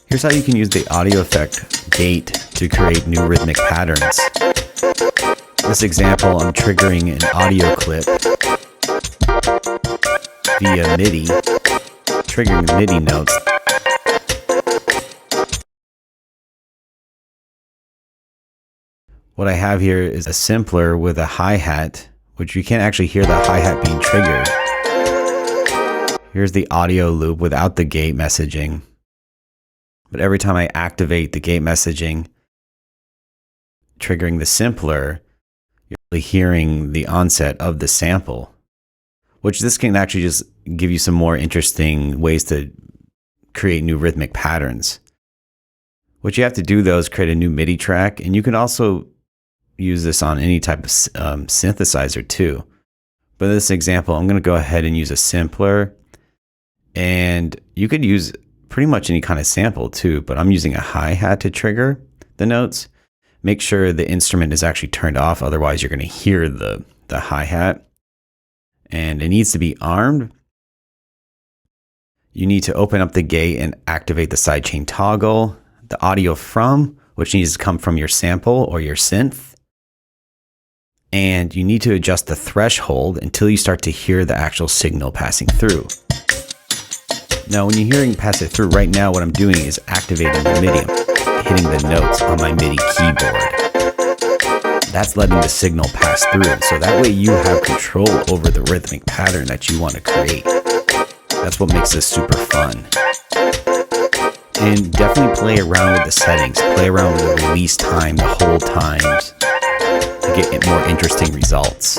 Here's how you can use the audio effect gate to create new rhythmic patterns. This example, I'm triggering an audio clip via MIDI, triggering the MIDI notes. What I have here is a sampler with a hi-hat, which you can't actually hear the hi-hat being triggered. Here's the audio loop without the gate messaging. But every time I activate the gate messaging, triggering the sampler, you're really hearing the onset of the sample, which this can actually just give you some more interesting ways to create new rhythmic patterns. What you have to do though is create a new MIDI track, and you can also use this on any type of synthesizer too. But in this example, I'm going to go ahead and use a sampler, and you could use pretty much any kind of sample too, but I'm using a hi-hat to trigger the notes. Make sure the instrument is actually turned off, otherwise you're going to hear the hi-hat. And it needs to be armed. You need to open up the gate and activate the sidechain toggle, the audio from, which needs to come from your sample or your synth. And you need to adjust the threshold until you start to hear the actual signal passing through. Now, when you're hearing pass it through, right now what I'm doing is activating the MIDI. I'm hitting the notes on my MIDI keyboard. That's letting the signal pass through. So that way you have control over the rhythmic pattern that you want to create. That's what makes this super fun. And definitely play around with the settings. Play around with the release time, the hold times, to get more interesting results.